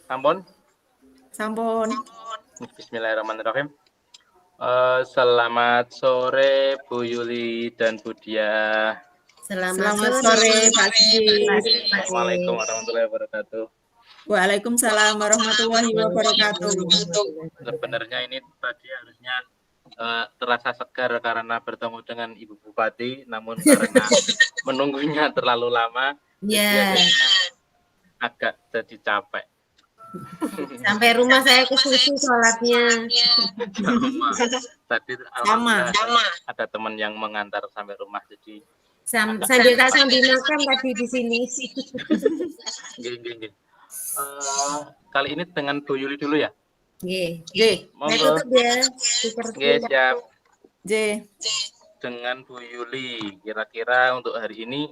Sampun? Sampun. Bismillahirrahmanirrahim. Selamat sore Bu Yuli dan Bu Dia. Selamat sore Pak Sigit. Assalamualaikum warahmatullahi wabarakatuh. Waalaikumsalam warahmatullahi wabarakatuh. Sebenarnya ini tadi harusnya terasa segar karena bertemu dengan Ibu Bupati, namun karena menunggunya terlalu lama, jadi agak jadi capek. Sampai rumah saya kesusu sholatnya. Tadi alhamdulillah ada teman yang mengantar sampai rumah, jadi sambil makan tadi di sini. Kali ini dengan Bu Yuli dulu ya. Monggo. Siap. J. Dengan Bu Yuli, kira-kira untuk hari ini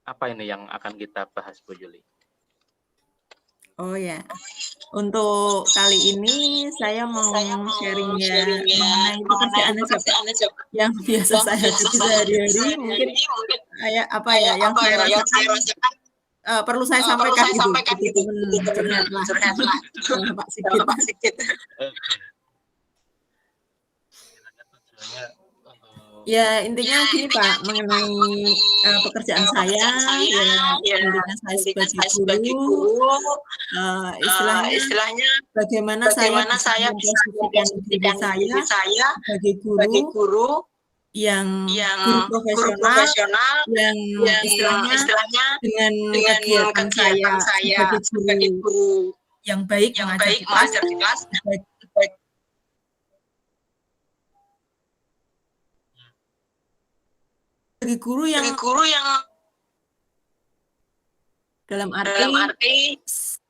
apa ini yang akan kita bahas, Bu Yuli? Oh ya, untuk kali ini saya mau sharingnya mengenai pekerjaan yang biasa saya hadapi sehari-hari. Mungkin kayak apa ya yang saya rasakan perlu saya sampaikan gitu teman Pak Sigit. Ya intinya gini Pak, mengenai pekerjaan saya, ya intinya saya sebagai guru, istilahnya bagaimana saya bisa memposisikan diri saya sebagai guru yang guru profesional yang istilahnya dengan kegiatan saya sebagai guru yang baik mengajar di kelas. Bagi guru yang dalam arti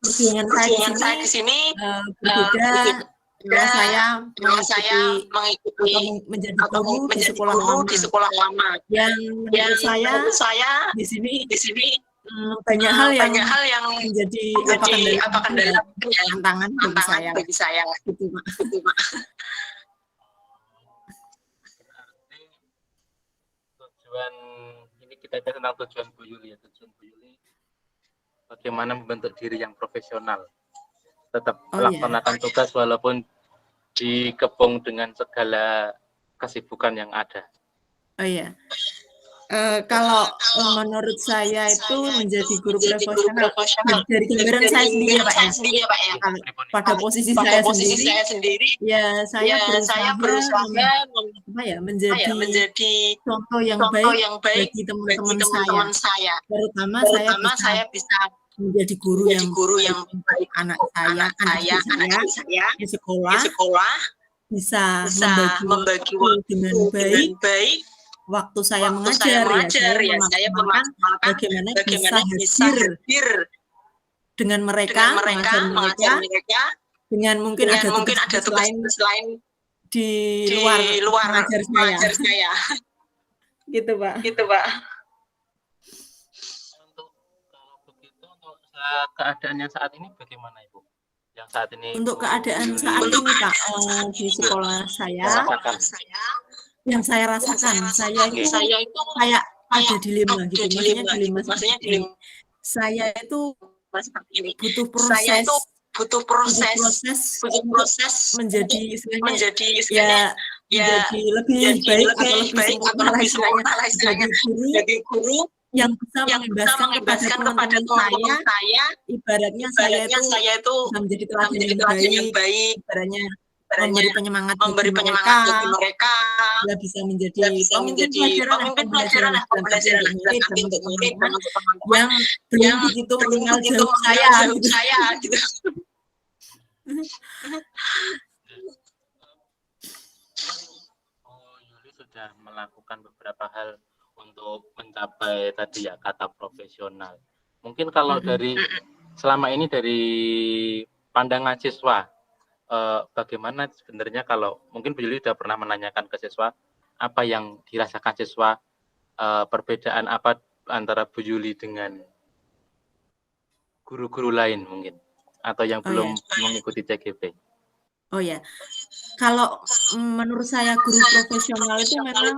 perjuangan saya di sini berbeda kalau saya mengikuti menjadi guru di sekolah lama yang menurut saya di sini banyak hal yang menjadi apa kendalanya tantangan bagi saya gitu Pak. Ini kita bahas tentang tujuan Bu Yuli ya. Tujuan Bu Yuli bagaimana membentuk diri yang profesional, tetap melaksanakan tugas walaupun dikepung dengan segala kesibukan yang ada. Oh iya. Kalau menurut saya itu menjadi guru profesional dari gambaran saya sendiri ya Pak ya. Pada posisi saya sendiri, ya saya berusaha menjadi contoh yang baik bagi teman-teman saya. Terutama saya bisa menjadi guru yang baik anak saya di sekolah bisa membagi waktu dengan baik. Waktu saya mengajar ya saya memaksimalkan bagaimana bisa hadir dengan mereka mengajar mereka dengan mungkin ada tugas lain di luar mengajar saya. gitu Pak. Untuk kalau begitu untuk keadaannya saat ini bagaimana Ibu? Yang saat ini untuk keadaan saat ini Pak di sekolah saya yang saya rasakan saya itu kayak ada dilema gitu, maksudnya dilema saya itu butuh proses menjadi lebih baik atau lebih sempurna sebagai guru yang bisa membebaskan kepada teman-teman saya, ibaratnya saya itu bisa menjadi teladan yang baik, ibaratnya memberi penyemangat bagi mereka, ya bisa menjadi pemimpin pelajaran untuk teman-teman yang belum begitu mengenal jauh saya gitu. Yuli sudah melakukan beberapa hal untuk mencapai tadi ya kata profesional. Mungkin kalau dari selama ini dari pandangan siswa, bagaimana sebenarnya kalau mungkin Bu Yuli sudah pernah menanyakan ke siswa apa yang dirasakan siswa, perbedaan apa antara Bu Yuli dengan guru-guru lain mungkin atau yang belum mengikuti CGP. Oh ya, Kalau menurut saya guru profesional itu memang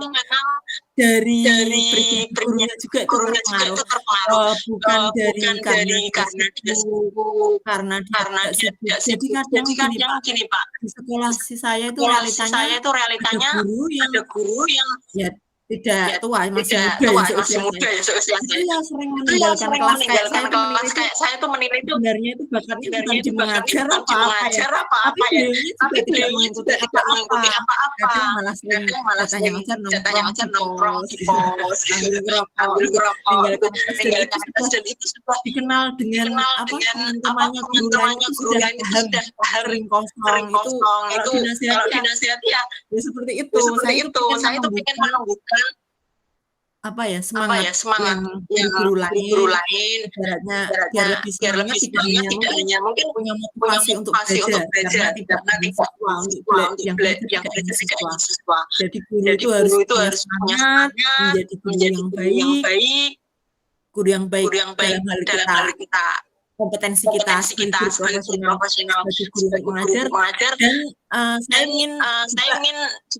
dari pribadi gurunya juga itu terpengaruh. Bukan karena dia sibuk, karena dia tidak sibuk. Jadi kadang gini Pak, di sekolah saya itu realitanya ada guru yang ya tidak tua, masih muda ya seusianya. Itu yang sering meninggalkan kelas kayak saya itu menilai itu sebenarnya itu bakatnya bukan di mengajar apa-apa ya. Tapi beliaunya juga tidak mengikuti apa-apa. Kadang malah sering katanya ngajar nongkrong di pos, ambil ngerokok, meninggalkan kelas dan itu sudah dikenal dengan teman-temannya guru lain itu sudah sering kosong itu kalau dinasihati ya seperti itu. Saya itu ingin menumbuhkan semangat yang guru lain ibaratnya biar lebih semangat tidak hanya mungkin punya motivasi untuk belajar karena tidak yang belajar siswa. Jadi guru itu harus punya semangat, menjadi guru yang baik dalam hal kita kompetensi kita sebagai guru profesional, sebagai guru mengajar, dan saya ingin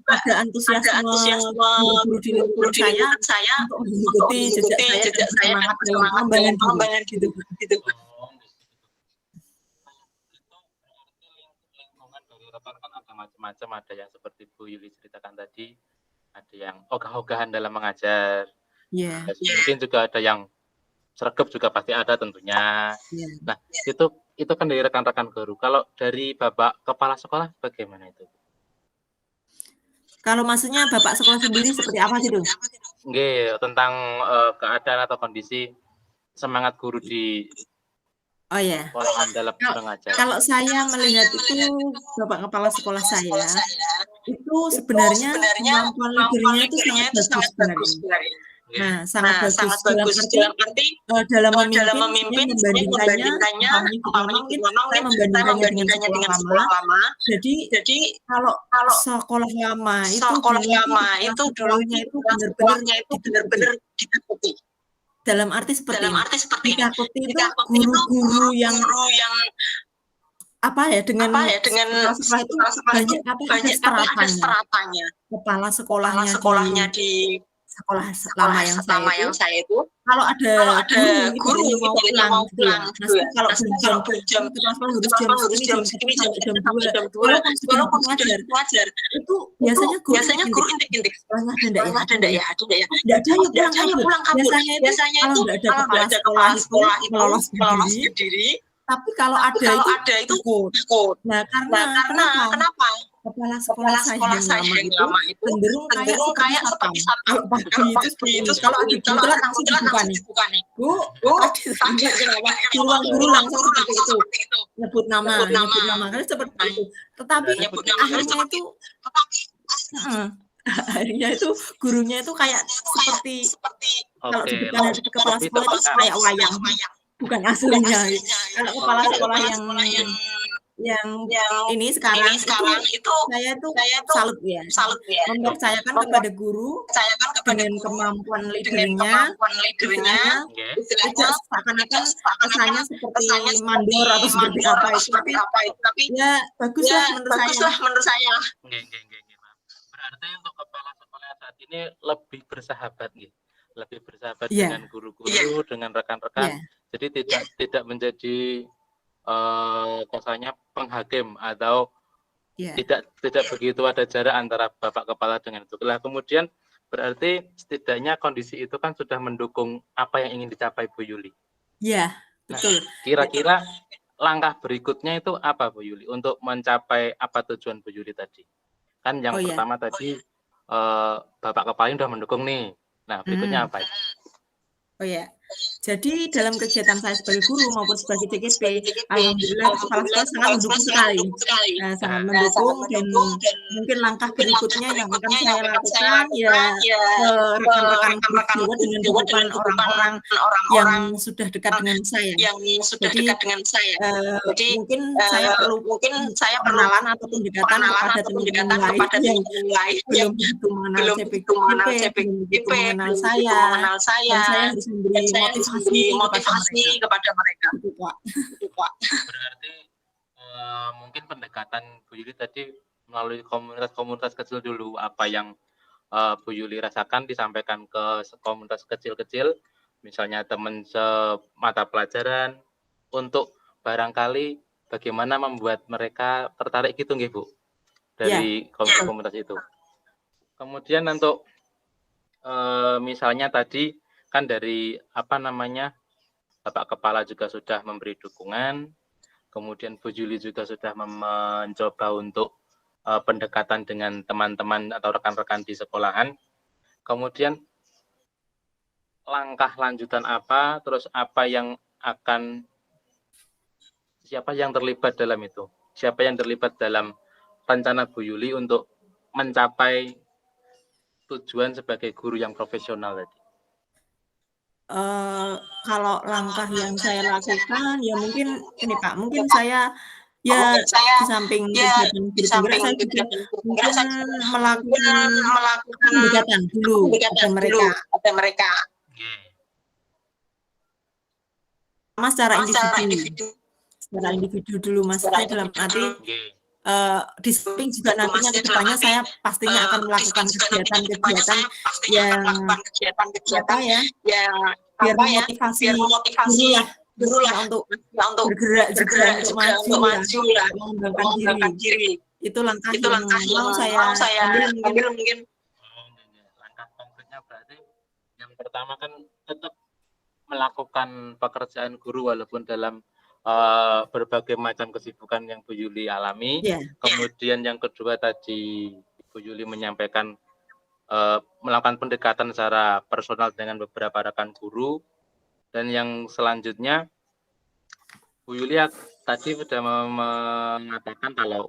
ada antusiasme guru di lingkungan saya untuk mengikuti jejak saya dalam pengembangan gitu. Lingkungan dari rekan kan ada macam-macam, ada yang seperti Bu Yuli ceritakan tadi, ada yang ogah-ogahan dalam mengajar, mungkin juga ada yang sergap juga pasti ada tentunya. Nah, itu kan dari rekan-rekan guru. Kalau dari Bapak Kepala Sekolah bagaimana itu? Kalau maksudnya Bapak sekolah sendiri seperti apa sih, Nggih, tentang keadaan atau kondisi semangat guru di sekolahan dalam mengajar. Kalau saya melihat itu Bapak Kepala Sekolah saya itu sebenarnya kemampuan leadernya itu sangat bagus sebenarnya. Nah, sangat bagus dalam arti dalam memimpin membandingkannya dengan sekolah lama. Jadi kalau sekolah lama itu dulunya itu benar-benar ditakuti. Dalam arti seperti ditakuti itu guru-guru yang dengan sekolah itu banyak setarapannya. Kepala sekolahnya di sekolah lama yang saya itu kalau ada guru yang mau pulang kalau jam harus jam segini jam 2 walaupun ngajar itu biasanya guru intik-intik sekolahnya ada enggak ya enggak ada pulang kabur biasanya itu kalau enggak ada kepala sekolah itu melolos diri tapi kalau ada itu takut. Nah, kenapa? Kepala sekolah saya yang lama itu cenderung kayak seperti satpam. Kalau pagi itu kalau ada jalan langsung dibuka nih. Bu, tanya kenapa? Guru langsung seperti itu. Nyebut nama kan seperti itu. Tetapi akhirnya itu gurunya itu kayak seperti kalau di depan ada kepala sekolah itu kayak wayang. Bukan aslinya. Kalau kepala sekolah yang ini sekarang itu saya tuh salut ya. Mempercayakan kepada guru dengan kemampuan leadernya itu seakan-akan kesannya seperti mandor atau seperti apa itu tapi ya bagus lah menurut saya. Berarti untuk kepala sekolah saat ini lebih bersahabat gitu. Lebih bersahabat dengan guru-guru, dengan rekan-rekan. Jadi tidak menjadi kesannya penghakim atau tidak begitu ada jarak antara Bapak Kepala dengan itu. Nah, kemudian berarti setidaknya kondisi itu kan sudah mendukung apa yang ingin dicapai Bu Yuli. Iya, betul. Kira-kira langkah berikutnya itu apa Bu Yuli untuk mencapai apa tujuan Bu Yuli tadi? Kan yang pertama tadi Bapak Kepala sudah mendukung nih. Nah, berikutnya apa? Jadi dalam kegiatan saya sebagai guru maupun sebagai CKP, alhamdulillah kepala sekolah sangat mendukung sekali. Sangat mendukung dan mungkin langkah berikutnya yang akan saya lakukan rekan-rekan guru dengan depan orang-orang yang sudah dekat dengan saya. Jadi mungkin saya perlu perkenalan atau pendekatan kepada teman-teman lain yang belum begitu mengenal CPGP, belum mengenal saya, dan saya harus memberi motivasi kepada mereka. Berarti mungkin pendekatan Bu Yuli tadi melalui komunitas-komunitas kecil dulu. Apa yang Bu Yuli rasakan disampaikan ke komunitas kecil-kecil, misalnya teman semata pelajaran, untuk barangkali bagaimana membuat mereka tertarik gitu nggih Bu, dari komunitas itu. Kemudian untuk misalnya tadi kan dari Bapak Kepala juga sudah memberi dukungan, kemudian Bu Yuli juga sudah mencoba untuk pendekatan dengan teman-teman atau rekan-rekan di sekolahan. Kemudian langkah lanjutan apa, terus siapa yang terlibat dalam itu? Siapa yang terlibat dalam rencana Bu Yuli untuk mencapai tujuan sebagai guru yang profesional tadi? Kalau langkah yang saya lakukan ya mungkin ini Pak, mungkin saya ya di samping kegiatan guru penggerak saya juga mungkin melakukan pendekatan dulu pada mereka. Mas secara individu dulu maksudnya dalam arti di samping juga nantinya ke depannya saya pastinya akan melakukan kegiatan-kegiatan yang biar memotivasi dulu lah untuk bergerak untuk maju lah, mengembangkan diri. Itu langkah yang mau saya ambil mungkin. Langkah konkretnya berarti yang pertama kan tetap melakukan pekerjaan guru walaupun dalam berbagai macam kesibukan yang Bu Yuli alami. Kemudian yang kedua tadi Bu Yuli menyampaikan melakukan pendekatan secara personal dengan beberapa rekan guru. Dan yang selanjutnya Bu Yuli tadi sudah mengatakan kalau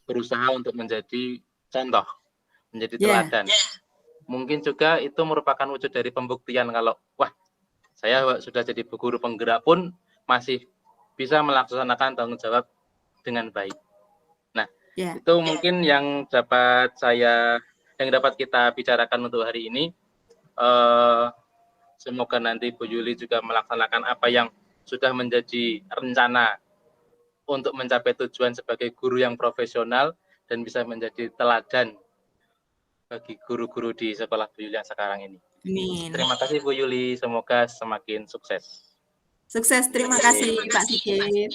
berusaha untuk menjadi contoh, menjadi teladan. Mungkin juga itu merupakan wujud dari pembuktian kalau wah, saya sudah jadi guru penggerak pun masih bisa melaksanakan tanggung jawab dengan baik. Nah, itu mungkin yang dapat kita bicarakan untuk hari ini. Semoga nanti Bu Yuli juga melaksanakan apa yang sudah menjadi rencana untuk mencapai tujuan sebagai guru yang profesional dan bisa menjadi teladan bagi guru-guru di sekolah Bu Yuli yang sekarang ini. Amin. Terima kasih Bu Yuli, semoga semakin sukses. Sukses, terima kasih Pak Sigit.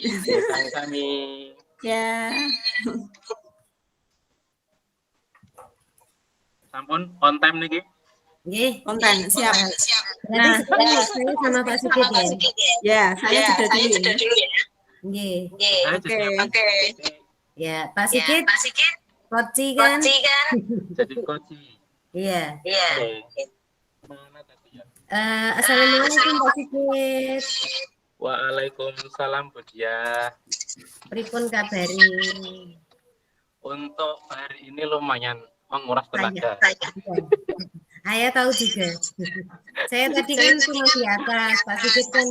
Kami. Ya. Sampun on time nih, Nggih, on time, siap. Nah, saya sama Pak Sigit ya. Ya, saya sudah dulu ya. Nggih. Oke. Ya, Pak Sigit. Koci kan? Jadi koci. Iya. Mana tadi ya? Assalamualaikum Pak Sigit. Waalaikumsalam Bu Dia. Pripun kabari? Untuk hari ini lumayan menguras tenaga. Saya tahu juga. Saya tadi kan cuma di atas, Pak Sigit kan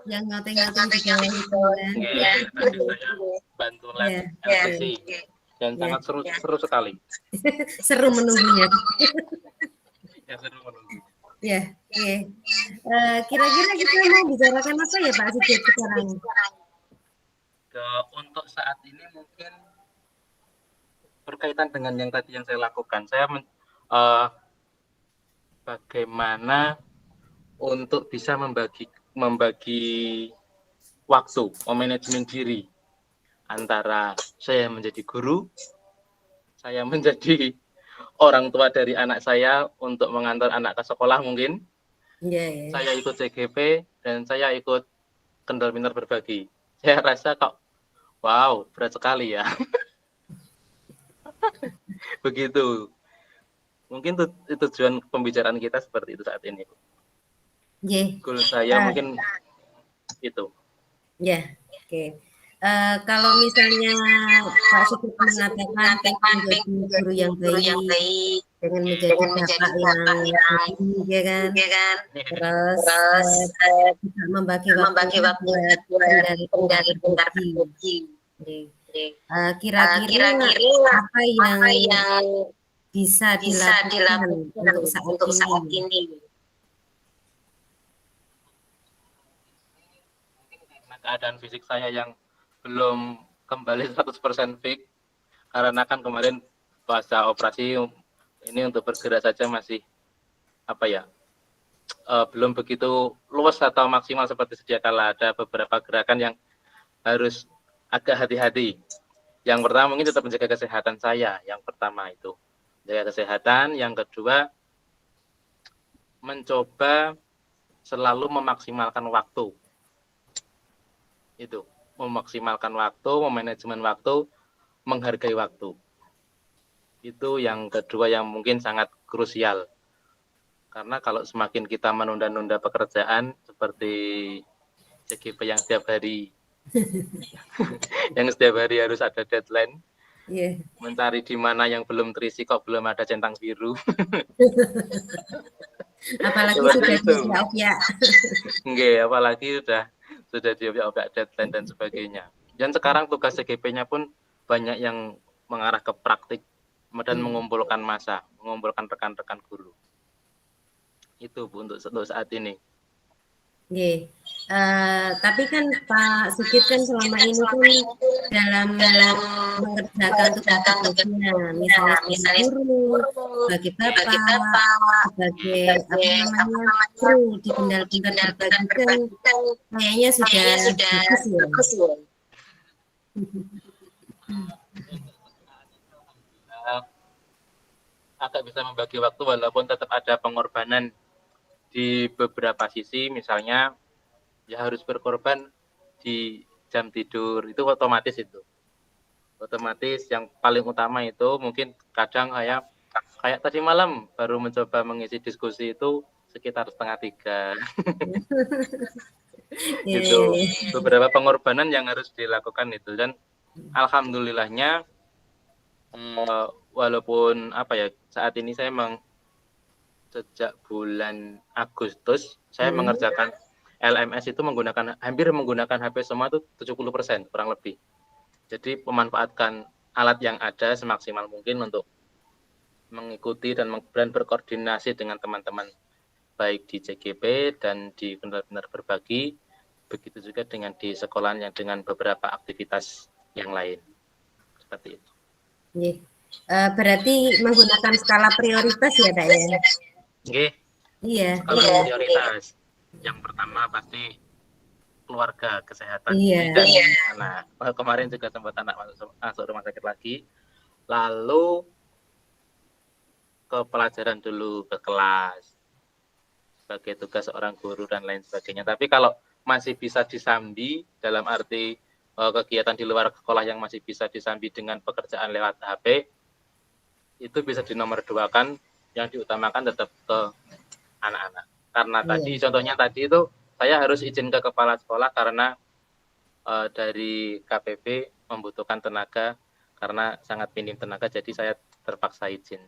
yang ngoteng-ngoteng di bawah itu kan. Iya, tadi saya bantu lab LPC. Dan sangat seru sekali. Seru menunggunya. Ya, seru menunggu. Ya, oke. Kira-kira kita mau bicarakan apa ya Pak Sigit sekarang? Untuk saat ini mungkin berkaitan dengan yang tadi yang saya lakukan. Saya bagaimana untuk bisa membagi waktu, memanajemen diri antara saya menjadi guru, saya menjadi orang tua dari anak saya untuk mengantar anak ke sekolah mungkin. Saya ikut CGP dan saya ikut Kendal Pintar Berbagi. Saya rasa kok, wow, berat sekali ya. Begitu. Mungkin tujuan pembicaraan kita seperti itu saat ini. Goal saya mungkin itu. Ya, oke. Kalau misalnya Pak Sigit mengatakan menjadi guru yang baik dengan menjadi bapak yang ya kan, terus bisa membagi waktu buat berbagi. Kira-kira apa yang bisa dilakukan untuk saat ini? Keadaan fisik saya yang belum kembali 100% fit, karena kan kemarin masa operasi ini untuk bergerak saja masih belum begitu luas atau maksimal seperti sedia kala. Ada beberapa gerakan yang harus agak hati-hati. Yang pertama mungkin tetap menjaga kesehatan saya. Yang pertama itu menjaga kesehatan. Yang kedua mencoba selalu memaksimalkan waktu. Itu memaksimalkan waktu, memanajemen waktu, menghargai waktu. Itu yang kedua yang mungkin sangat krusial. Karena kalau semakin kita menunda-nunda pekerjaan seperti CGP yang setiap hari harus ada deadline, mencari di mana yang belum terisi kok belum ada centang biru. Apalagi sudah diobyak. Enggak, apalagi sudah diobyak deadline dan sebagainya. Dan sekarang tugas CGP-nya pun banyak yang mengarah ke praktik dan mengumpulkan massa, mengumpulkan rekan-rekan guru. Itu Bu untuk saat ini. Tapi kan Pak Sigit kan selama ini kan dalam mengerjakan tugas-tugasnya, misalnya guru, sebagai bapak, sebagai kru di kendal-kendal berbagi kan kayaknya sudah bagus ya. Agak bisa membagi waktu walaupun tetap ada pengorbanan di beberapa sisi, misalnya ya harus berkorban di jam tidur, itu otomatis yang paling utama itu mungkin kadang kayak tadi malam baru mencoba mengisi diskusi itu sekitar 2:30 gitu. Beberapa pengorbanan yang harus dilakukan itu, dan alhamdulillahnya walaupun saat ini saya sejak bulan Agustus saya mengerjakan LMS itu hampir menggunakan HP semua itu 70% kurang lebih. Jadi memanfaatkan alat yang ada semaksimal mungkin untuk mengikuti dan berkoordinasi dengan teman-teman baik di CGP dan di benar-benar berbagi, begitu juga dengan di sekolah yang dengan beberapa aktivitas yang lain. Seperti itu. Berarti menggunakan skala prioritas ya, Kak ya? Iya. Skala prioritas. Yang pertama pasti keluarga, kesehatan. Nah, kemarin juga sempat anak masuk rumah sakit lagi. Lalu ke pelajaran dulu, ke kelas sebagai tugas seorang guru dan lain sebagainya. Tapi kalau masih bisa disambi dalam arti kegiatan di luar sekolah yang masih bisa disambi dengan pekerjaan lewat HP, itu bisa dinomorduakan, yang diutamakan tetap ke anak-anak. Karena contohnya tadi itu saya harus izin ke kepala sekolah karena dari KPP membutuhkan tenaga karena sangat minim tenaga, jadi saya terpaksa izin.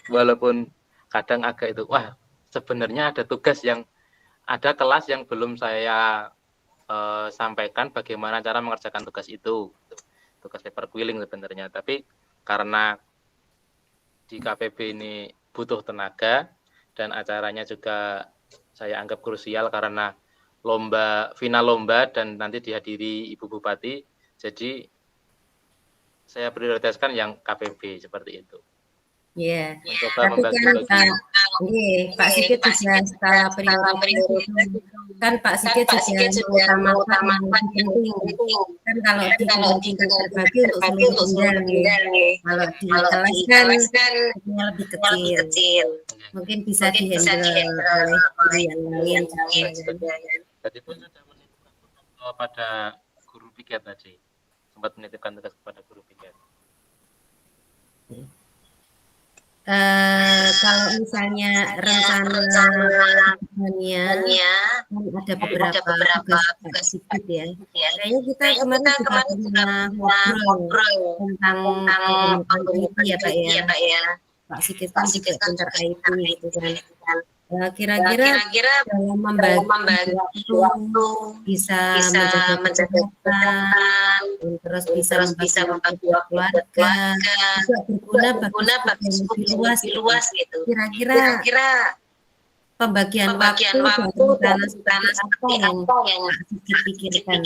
Walaupun kadang agak itu, sebenarnya ada kelas yang belum saya sampaikan bagaimana cara mengerjakan tugas itu, tugas paper quilling sebenarnya, tapi karena di KPB ini butuh tenaga dan acaranya juga saya anggap krusial karena final lomba dan nanti dihadiri Ibu Bupati, jadi saya prioritaskan yang KPB seperti itu. Tapi kan Pak Sigit juga skala prioritas kan Pak Sigit juga mengutamakan yang penting kan kalau di berbagi untuk seluruh undangan, kalau di kelas kan lebih kecil, mungkin bisa dihandle oleh yang lain juga. Tadi pun sudah menitipkan pada guru piket tadi, sempat menitipkan tugas kepada guru piket. Kalau misalnya rencananya ada beberapa tugas sedikit ya. Kayaknya kita kemarin juga pernah ngobrol tentang IT ya Pak ya. Pak Sigit kan juga pintar IT gitu kan. Kira-kira dalam membagi waktu bisa menjaga kesehatan, terus bisa membagi keluarga, juga berguna bagi lebih luas gitu. Kira-kira pembagian waktu dan seperti apa yang Pak Sigit pikirkan?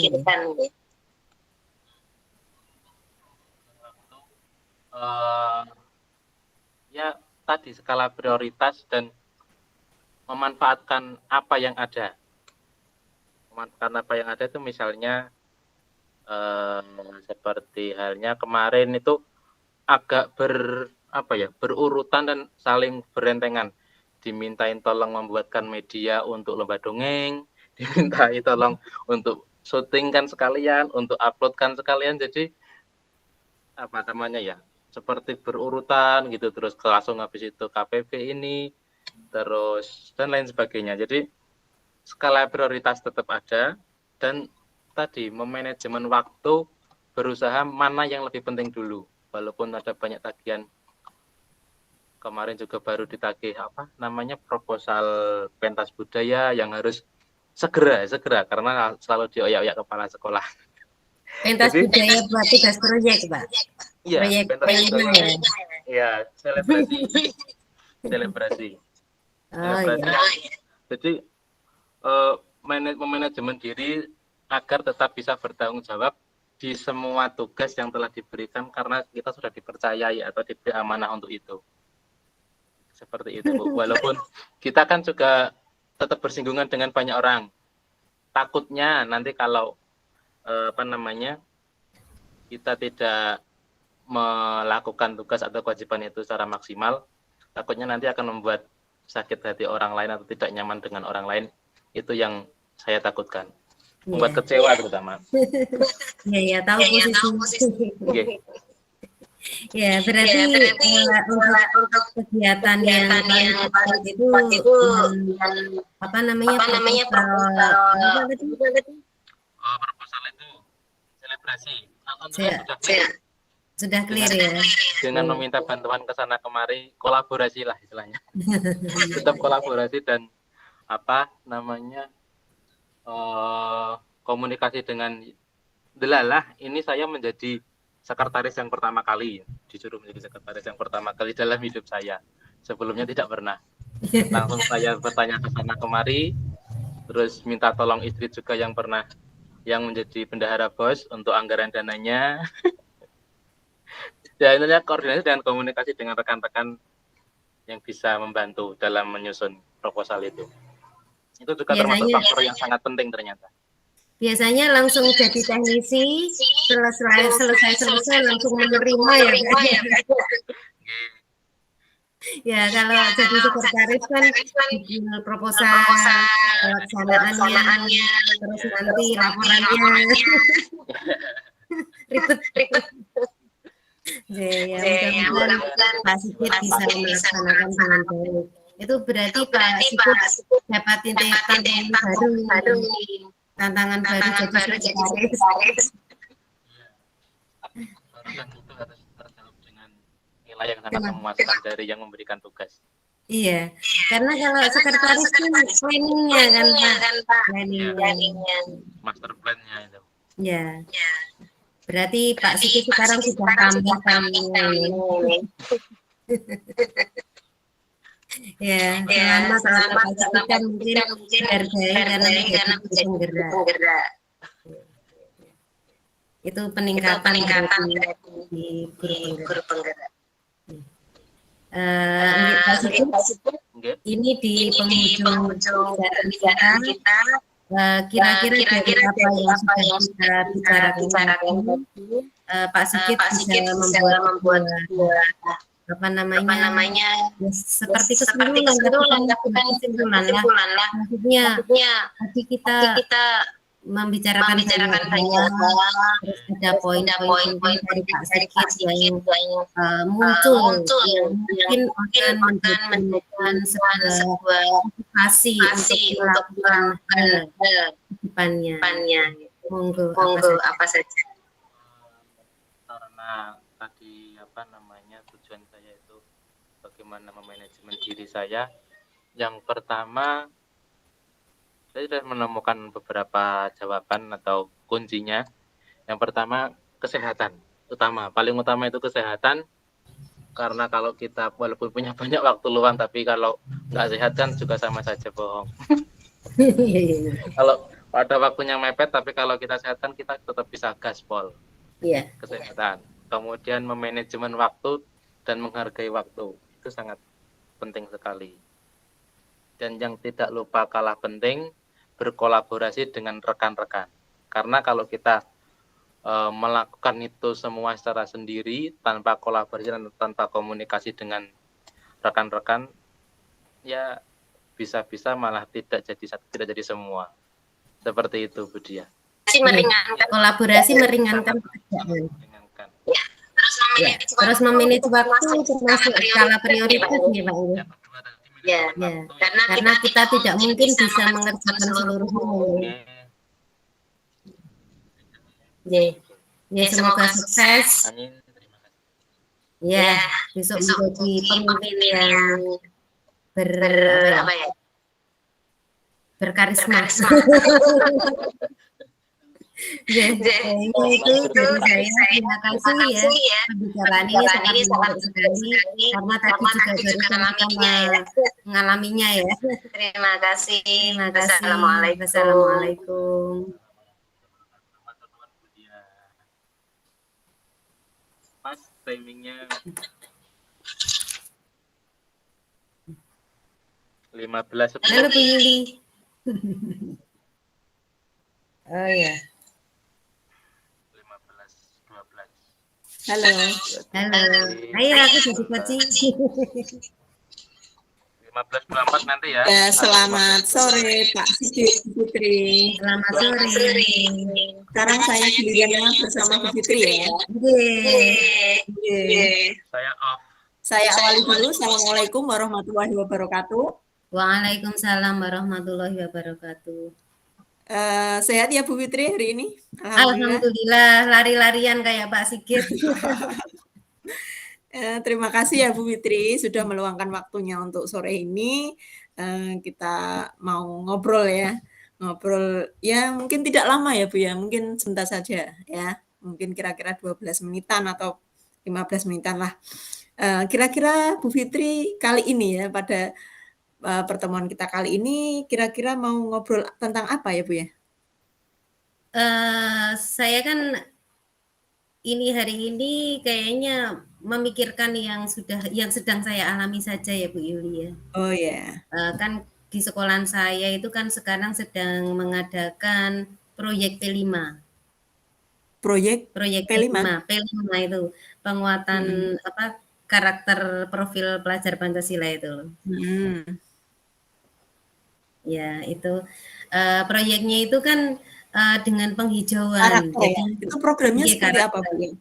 eh, ya tadi skala prioritas dan memanfaatkan apa yang ada. Memanfaatkan apa yang ada itu misalnya seperti halnya kemarin itu agak berurutan dan saling berentengan. Dimintain tolong membuatkan media untuk lomba dongeng, dimintai tolong untuk syutingkan sekalian, untuk uploadkan sekalian. Jadi apa namanya ya, seperti berurutan gitu, terus langsung habis itu KPV ini, terus dan lain sebagainya. Jadi skala prioritas tetap ada, dan tadi memanajemen waktu, berusaha mana yang lebih penting dulu. Walaupun ada banyak tagihan, kemarin juga baru ditagih proposal pentas budaya yang harus segera karena selalu dioyak-oyak kepala sekolah. Pentas budaya buat tugas proyek, Pak. Iya, Proyek pentas budaya. Iya, selebrasi. Oh iya. Jadi memanajemen diri agar tetap bisa bertanggung jawab di semua tugas yang telah diberikan karena kita sudah dipercayai atau diberi amanah untuk itu. Seperti itu, Bu. Walaupun kita kan juga tetap bersinggungan dengan banyak orang. Takutnya nanti kalau kita tidak melakukan tugas atau kewajiban itu secara maksimal, takutnya nanti akan membuat sakit hati orang lain atau tidak nyaman dengan orang lain. Itu yang saya takutkan. Membuat kecewa terutama. Iya, tahu posisi. Okay. Ya, berarti untuk kegiatan yang paling cepat itu proposal itu selebrasi. Sudah clear ya. Dengan meminta bantuan ke sana kemari, kolaborasi lah istilahnya. Tetap kolaborasi dan komunikasi dengan delalah. Ini saya menjadi sekretaris yang pertama kali, disuruh menjadi sekretaris yang pertama kali dalam hidup saya. Sebelumnya tidak pernah. Langsung saya bertanya ke sana kemari, terus minta tolong istri juga yang menjadi bendahara BOS untuk anggaran dananya. Dan intinya koordinasi dan komunikasi dengan rekan-rekan yang bisa membantu dalam menyusun proposal itu. Itu juga termasuk faktor yang sangat penting ternyata. Biasanya langsung jadi teknisi, selesai langsung menerima ya. Ya, kalau jadi sekretaris kan bikin proposal, pelaksanaannya, terus nanti laporannya. Ribet. Ya, mudah-mudahan Pak Sigit bisa melaksanakan dengan baik. Itu berarti Pak Sigit dapatin tantangan baru jadi sekretaris. Itu harus terjawab dengan nilai yang sangat memuaskan dari yang memberikan tugas. Iya, karena kalau sekretaris kan planningnya kan Pak, planningnya, master plan-nya itu. Ya. Berarti Pak Sigit sekarang sudah tambahkan ya, selama Pak Sigit kan mungkin hargai karena menjadi penggerak. Itu peningkatan di guru penggerak. Pak Sigit, ini di penghujung kita. Kira-kira dari apa yang sudah kita bicarakan Pak Sigit bisa membuat seperti kesimpulan lah. Maksudnya tadi kita membicarakan banyak hal, terus ada poin-poin dari Pak Sigit yang muncul mungkin akan menjadikan sebuah motivasi untuk melakukan hal depannya. Monggo apa saja. Karena tadi tujuan saya itu bagaimana memanajemen diri saya. Yang pertama, saya sudah menemukan beberapa jawaban atau kuncinya. Yang pertama, kesehatan. Paling utama itu kesehatan. Karena kalau kita walaupun punya banyak waktu luang, tapi kalau nggak sehat kan juga sama saja bohong. Kalau ada waktunya mepet, tapi kalau kita sehat kan kita tetap bisa gaspol. Iya. Kesehatan. kemudian memanajemen waktu dan menghargai waktu. Itu sangat penting sekali. Dan yang tidak lupa kalah penting, berkolaborasi dengan rekan-rekan. Karena kalau kita melakukan itu semua secara sendiri, tanpa kolaborasi dan tanpa komunikasi dengan rekan-rekan, ya bisa-bisa malah tidak jadi semua. Seperti itu, Bu Dia. Kolaborasi meringankan pekerjaan. Ya, terus memanage waktu termasuk skala prioritas ya Pak. Ya, karena kita tidak mungkin bisa mengerjakan seluruhnya. Ya, semoga sukses. Ya, besok menjadi pemimpin yang berkarisma. Ya, itu dari saya. Terima kasih ya. Pembicaraan ini sangat menarik sekali karena tadi juga baru mengalaminya ya. Terima kasih. Wassalamualaikum. Pas timingnya 15. Halo Bu Yuli. Oh ya. 15, 12. Halo. Ayo aku jadi coaching. 15.24 nanti ya. Ya, selamat sore Pak Sigit Putri. Selamat sore. Sekarang saya gilirannya bersama Bu Fitri ya. Saya off. Saya awali dulu. Assalamualaikum warahmatullahi wabarakatuh. Waalaikumsalam warahmatullahi wabarakatuh. Sehat ya Bu Fitri hari ini? Alhamdulillah, lari-larian kayak Pak Sigit. Terima kasih ya Bu Fitri sudah meluangkan waktunya untuk sore ini. Kita mau ngobrol ya. Ngobrol ya mungkin tidak lama ya Bu ya, mungkin sebentar saja ya. Mungkin kira-kira 12 menitan atau 15 menitan lah. Kira-kira Bu Fitri kali ini ya, pada pertemuan kita kali ini kira-kira mau ngobrol tentang apa ya Bu ya? Saya kan hari ini kayaknya memikirkan yang sedang saya alami saja ya Bu Yuli ya. Oh ya. Kan di sekolahan saya itu kan sekarang sedang mengadakan proyek P5. Proyek P5 itu penguatan karakter profil pelajar Pancasila itu. Ya, itu proyeknya itu kan dengan penghijauan. Jadi itu programnya seperti apa Bu?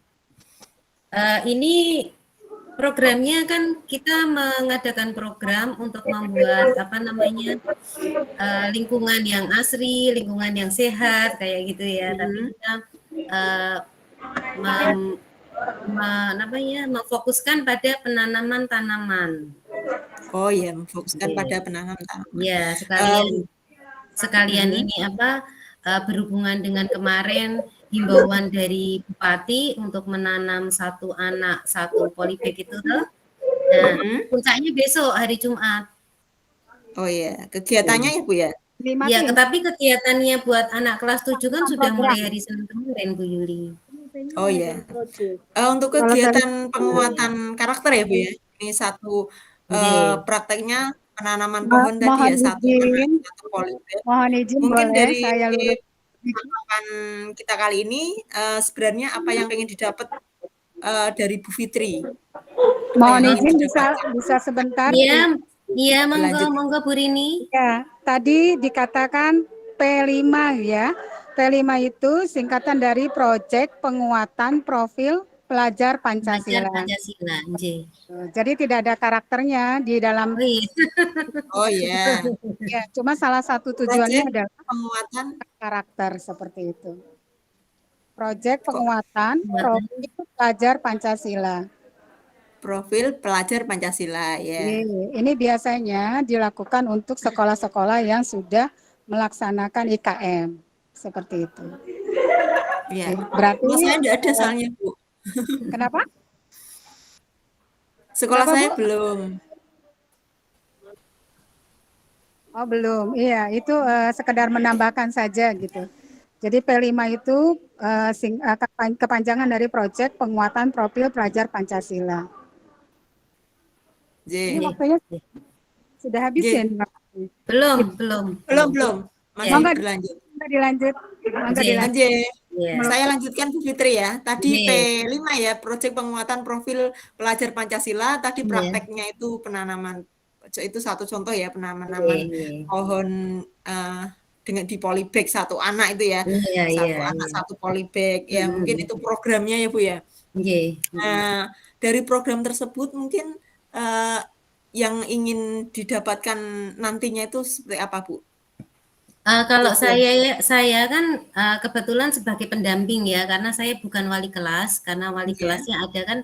Ini programnya kan kita mengadakan program untuk membuat lingkungan yang asri, lingkungan yang sehat kayak gitu ya. Tapi kita memfokuskan pada penanaman tanaman. Oh ya, memfokuskan pada penanaman tanaman. Ya, sekalian ini berhubungan dengan kemarin himbauan dari Bupati untuk menanam 1 anak 1 polybag itu tuh. Nah, puncaknya besok hari Jumat. Oh ya, kegiatannya ya Bu ya? Ya, tetapi kegiatannya buat anak kelas 7 kan sudah mulai hari Senin kemarin Bu Yuli. Oh ya. Untuk kegiatan penguatan karakter ya Bu ya? Ini satu prakteknya penanaman pohon tadi ya, 1 polybag. Mohon izin mungkin boleh dari saya lurus tanggapan kita kali ini sebenarnya apa yang ingin didapat dari Bu Fitri? Mohon izin bisa sebentar. Iya, monggo Bu Rini. Ya, tadi dikatakan P5 ya. P5 itu singkatan dari Proyek Penguatan Profil Pelajar Pancasila. Jadi tidak ada karakternya di dalam. Oh ya. Ya, cuma salah satu tujuannya adalah penguatan karakter seperti itu. Proyek Penguatan Profil Pelajar Pancasila. Profil Pelajar Pancasila ya. Ini biasanya dilakukan untuk sekolah-sekolah yang sudah melaksanakan IKM seperti itu. Ya. Berarti saya tidak ada soalnya Bu. Kenapa? Sekolah saya belum. Oh belum, iya itu sekedar menambahkan saja gitu. Jadi P5 itu kepanjangan dari proyek penguatan profil pelajar Pancasila. Ini waktunya sudah habis ya? Belum. Masih berlanjut. Dilanjut. Saya lanjutkan Bu Fitri ya. Tadi P5 ya, proyek penguatan profil pelajar Pancasila. Tadi prakteknya itu penanaman. Itu satu contoh ya, penanaman pohon dengan di polybag satu anak itu ya. Satu anak satu polybag. Ya, mungkin itu programnya ya Bu ya. Nah, dari program tersebut mungkin yang ingin didapatkan nantinya itu seperti apa Bu? Kalau saya kan kebetulan sebagai pendamping ya, karena saya bukan wali kelas, karena wali kelasnya ada kan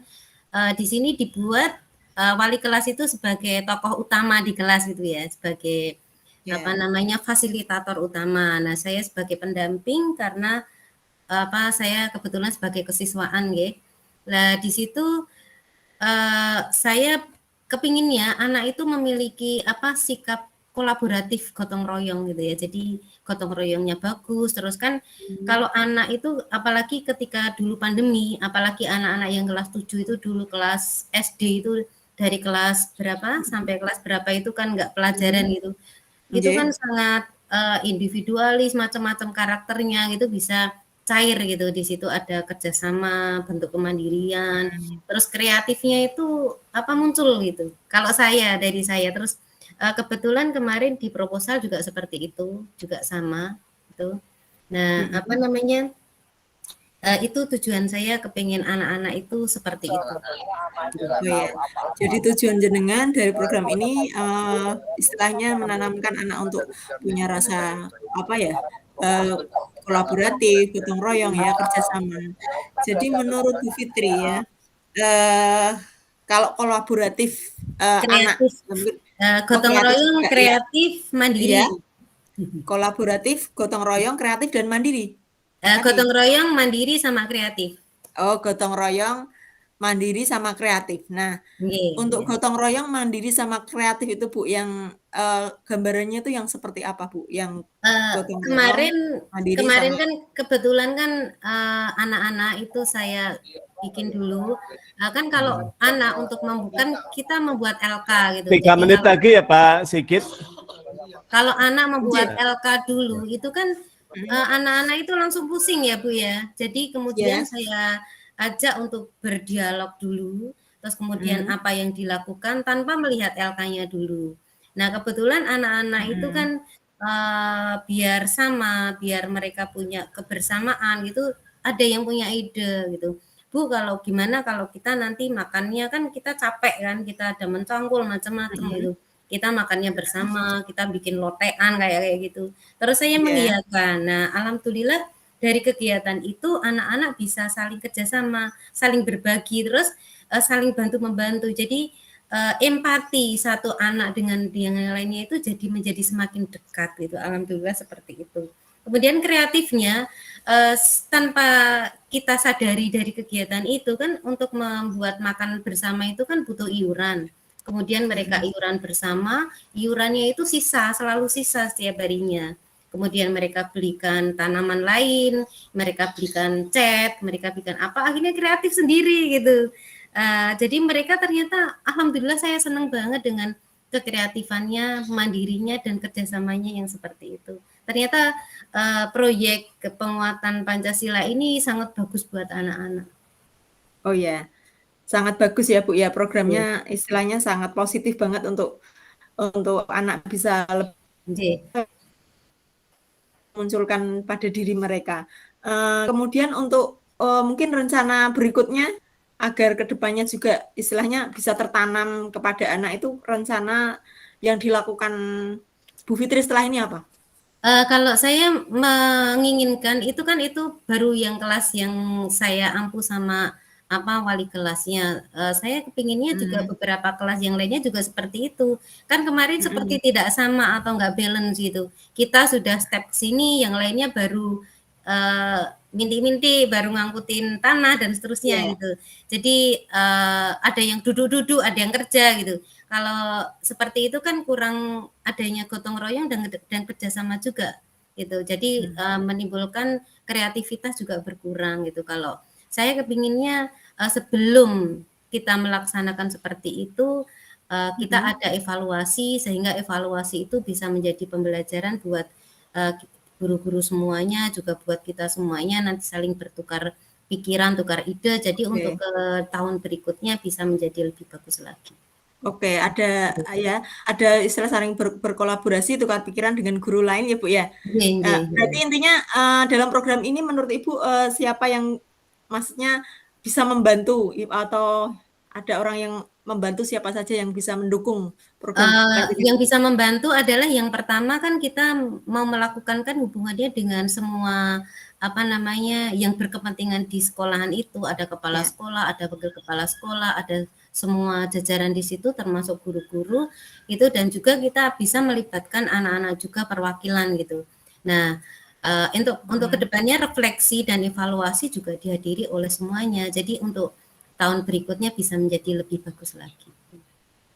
di sini dibuat wali kelas itu sebagai tokoh utama di kelas gitu ya, sebagai fasilitator utama. Nah, saya sebagai pendamping karena saya kebetulan sebagai kesiswaan ya. Nah, di situ saya kepinginnya anak itu memiliki sikap kolaboratif gotong royong gitu ya. Jadi gotong royongnya bagus. Terus kan kalau anak itu apalagi ketika dulu pandemi, apalagi anak-anak yang kelas 7 itu dulu kelas SD itu dari kelas berapa sampai kelas berapa itu kan enggak pelajaran gitu. Itu kan sangat individualis, macam-macam karakternya gitu bisa cair gitu. Di situ ada kerjasama, bentuk kemandirian, terus kreatifnya itu muncul gitu. Kalau dari saya terus kebetulan kemarin di proposal juga seperti itu, juga sama gitu. Nah, itu tujuan saya kepengen anak-anak itu seperti itu. Jadi tujuan jenengan dari program ini istilahnya menanamkan anak untuk punya rasa kolaboratif, gotong royong ya, kerjasama. Jadi menurut Bu Fitri ya, kalau kolaboratif kreatif, gotong royong, kreatif, mandiri. Kolaboratif, gotong royong, kreatif dan mandiri. Gotong royong, mandiri sama kreatif. Oh, gotong royong, mandiri sama kreatif. Nah, untuk gotong royong, mandiri sama kreatif itu Bu, yang gambarannya itu yang seperti apa Bu? Yang kemarin kan kebetulan kan anak-anak itu saya bikin dulu. Kan kalau anak untuk kita membuat LK gitu. 3 menit lagi ya Pak Sigit. Kalau anak membuat LK dulu itu kan anak-anak itu langsung pusing ya Bu ya. Jadi kemudian saya ajak untuk berdialog dulu, terus kemudian apa yang dilakukan tanpa melihat LK-nya dulu. Nah, kebetulan anak-anak itu kan biar mereka punya kebersamaan gitu, ada yang punya ide gitu. Bu, gimana kalau kita nanti makannya kan kita capek kan, kita ada mencangkul macam-macam gitu. Kita makannya bersama, kita bikin lotean kayak gitu. Terus saya mengiyakan. Nah, alhamdulillah dari kegiatan itu anak-anak bisa saling kerjasama, saling berbagi, terus saling bantu-membantu. Jadi empati satu anak dengan yang lainnya itu menjadi semakin dekat gitu. Alhamdulillah seperti itu. Kemudian kreatifnya tanpa kita sadari dari kegiatan itu kan untuk membuat makan bersama itu kan butuh iuran. Kemudian mereka iuran bersama, iurannya itu selalu sisa setiap harinya. Kemudian mereka belikan tanaman lain, mereka belikan cat, mereka belikan apa, akhirnya kreatif sendiri gitu. Jadi mereka ternyata, alhamdulillah saya senang banget dengan kekreatifannya, mandirinya, dan kerjasamanya yang seperti itu. Ternyata proyek penguatan Pancasila ini sangat bagus buat anak-anak. Oh ya. Sangat bagus ya Bu ya, programnya istilahnya sangat positif banget untuk anak bisa munculkan pada diri mereka. Kemudian untuk mungkin rencana berikutnya agar kedepannya juga istilahnya bisa tertanam kepada anak itu, rencana yang dilakukan Bu Fitri setelah ini apa? Kalau saya menginginkan itu baru yang kelas yang saya ampu sama wali kelasnya. Saya kepinginnya juga beberapa kelas yang lainnya juga seperti itu. Kan kemarin seperti tidak sama atau enggak balance gitu. Kita sudah step sini, yang lainnya baru minti-minti, baru ngangkutin tanah dan seterusnya gitu. Jadi ada yang duduk-duduk, ada yang kerja gitu. Kalau seperti itu kan kurang adanya gotong royong dan kerjasama juga. gitu. Jadi menimbulkan kreativitas juga berkurang gitu. Kalau saya kepinginnya sebelum kita melaksanakan seperti itu kita ada evaluasi, sehingga evaluasi itu bisa menjadi pembelajaran buat guru-guru semuanya, juga buat kita semuanya, nanti saling bertukar pikiran, tukar ide. Jadi untuk ke tahun berikutnya bisa menjadi lebih bagus lagi. Oke, ada istilah saling berkolaborasi, tukar pikiran dengan guru lain ya Bu ya. Berarti intinya dalam program ini menurut Ibu siapa yang maksudnya bisa membantu atau ada orang yang membantu, siapa saja yang bisa mendukung program? Yang bisa membantu adalah yang pertama kan kita mau melakukan kan hubungannya dengan semua yang berkepentingan di sekolahan itu, ada kepala sekolah, ada wakil kepala sekolah, ada semua jajaran di situ termasuk guru-guru itu, dan juga kita bisa melibatkan anak-anak juga perwakilan gitu. Nah, untuk kedepannya refleksi dan evaluasi juga dihadiri oleh semuanya. Jadi untuk tahun berikutnya bisa menjadi lebih bagus lagi.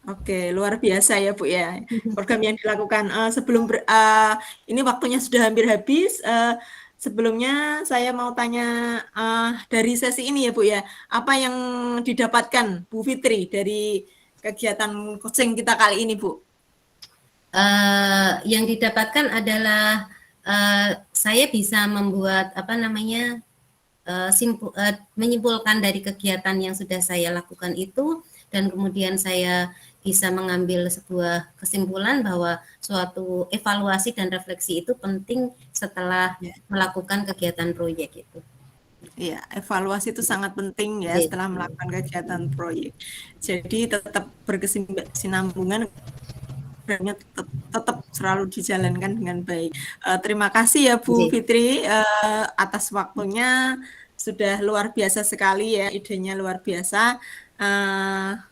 Oke, luar biasa ya Bu ya program yang dilakukan. Sebelum ini waktunya sudah hampir habis. Sebelumnya saya mau tanya dari sesi ini ya Bu ya, apa yang didapatkan Bu Fitri dari kegiatan coaching kita kali ini Bu? Yang didapatkan adalah saya bisa membuat menyimpulkan dari kegiatan yang sudah saya lakukan itu, dan kemudian saya bisa mengambil sebuah kesimpulan bahwa suatu evaluasi dan refleksi itu penting setelah melakukan kegiatan proyek itu. Iya, evaluasi itu sangat penting ya setelah melakukan kegiatan proyek. Jadi tetap berkesinambungan, programnya tetap selalu dijalankan dengan baik. Terima kasih ya Bu Fitri atas waktunya, sudah luar biasa sekali ya, idenya luar biasa.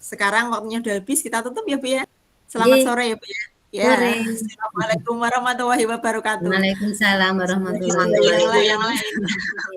Sekarang waktunya udah habis, kita tutup ya Bu ya. Selamat sore ya Bu ya. Assalamualaikum warahmatullahi wabarakatuh. Waalaikumsalam warahmatullahi wabarakatuh.